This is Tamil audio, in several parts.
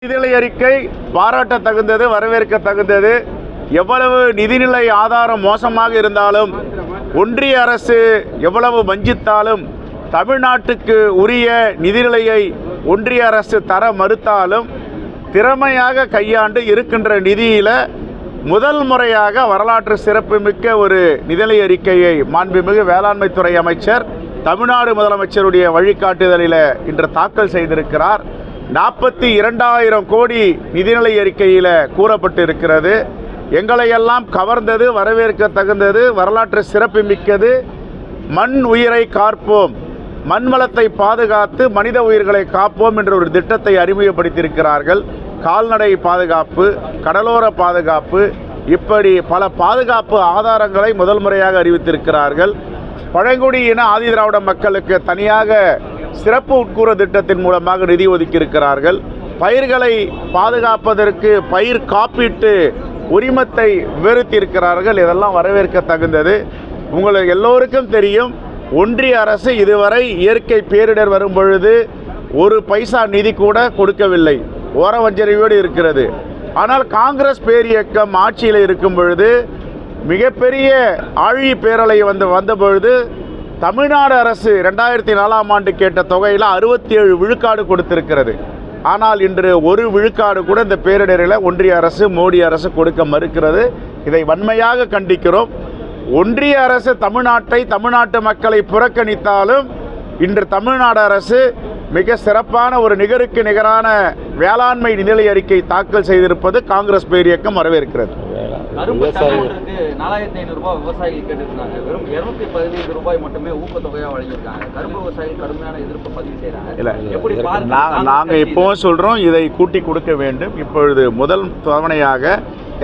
நிதிநிலை அறிக்கை பாராட்ட தகுந்தது, வரவேற்க தகுந்தது. எவ்வளவு நிதிநிலை ஆதாரம் மோசமாக இருந்தாலும், ஒன்றிய அரசு எவ்வளவு வஞ்சித்தாலும், தமிழ்நாட்டுக்கு உரிய நிதிநிலையை ஒன்றிய அரசு தர மறுத்தாலும் திறமையாக கையாண்டு இருக்கின்ற நிதியில் முதல் முறையாக வரலாற்று சிறப்புமிக்க ஒரு நிதிநிலை அறிக்கையை மாண்புமிகு வேளாண்மைத்துறை அமைச்சர் தமிழ்நாடு முதலமைச்சருடைய வழிகாட்டுதலில் இன்று தாக்கல் செய்திருக்கிறார். 42,000 கோடி நிதிநிலை அறிக்கையில் கூறப்பட்டு இருக்கிறது. எங்களையெல்லாம் கவர்ந்தது, வரவேற்க தகுந்தது, வரலாற்று சிறப்புமிக்கது. மண் உயிரை காப்போம், மண் வளத்தை பாதுகாத்து மனித உயிர்களை காப்போம் என்ற ஒரு திட்டத்தை அறிமுகப்படுத்தியிருக்கிறார்கள். கால்நடை பாதுகாப்பு, கடலோர பாதுகாப்பு, இப்படி பல பாதுகாப்பு ஆதாரங்களை முதல் முறையாக அறிவித்திருக்கிறார்கள். பழங்குடியின ஆதி திராவிட மக்களுக்கு தனியாக சிறப்பு உட்கூறு திட்டத்தின் மூலமாக நிதி ஒதுக்கியிருக்கிறார்கள். பயிர்களை பாதுகாப்பதற்கு பயிர் காப்பீட்டு உரிமத்தை விவரித்திருக்கிறார்கள். இதெல்லாம் வரவேற்க தகுந்தது. உங்களுக்கு எல்லோருக்கும் தெரியும், ஒன்றிய அரசு இதுவரை இயற்கை பேரிடர் வரும் பொழுது ஒரு பைசா நிதி கூட கொடுக்கவில்லை, ஓரவஞ்சனையோடு இருக்கிறது. ஆனால் காங்கிரஸ் பேரியக்கம் ஆட்சியில் இருக்கும் பொழுது, மிகப்பெரிய ஆழி பேரலை வந்த பொழுது தமிழ்நாடு அரசு 2004ஆம் ஆண்டு கேட்ட தொகையில் 67 விழுக்காடு கொடுத்திருக்கிறது. ஆனால் இன்று 1 விழுக்காடு கூட இந்த பேரிடரில் ஒன்றிய அரசு, மோடி அரசு கொடுக்க மறுக்கிறது. இதை வன்மையாக கண்டிக்கிறோம். ஒன்றிய அரசு தமிழ்நாட்டு மக்களை புறக்கணித்தாலும் இன்று தமிழ்நாடு அரசு மிக சிறப்பான ஒரு நிகருக்கு நிகரான வேளாண்மை நிதிநிலை அறிக்கை தாக்கல் செய்திருப்பது காங்கிரஸ் பேரியக்கம் வரவேற்கிறது. கரும்பு 4,500 ரூபாய் விவசாயிகள் கேட்டிருக்காங்க. வெறும் 215 ரூபாய் மட்டுமே ஊக்கத்தொகையாக வழங்கியிருக்காங்க. கரும்பு விவசாயிகள் கடுமையான எதிர்ப்பு பதிவு செய்யறாங்க. நாங்கள் இப்போவும் சொல்கிறோம், இதை கூட்டி கொடுக்க வேண்டும். இப்பொழுது முதல் தவணையாக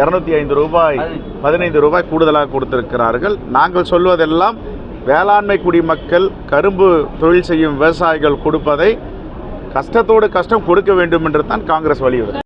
205 ரூபாய் 15 ரூபாய் கூடுதலாக கொடுத்திருக்கிறார்கள். நாங்கள் சொல்வதெல்லாம் வேளாண்மை குடிமக்கள், கரும்பு தொழில் செய்யும் விவசாயிகள் கொடுப்பதை கஷ்டத்தோடு கஷ்டம் கொடுக்க வேண்டும் என்று தான் காங்கிரஸ் வலியுறுத்தும்.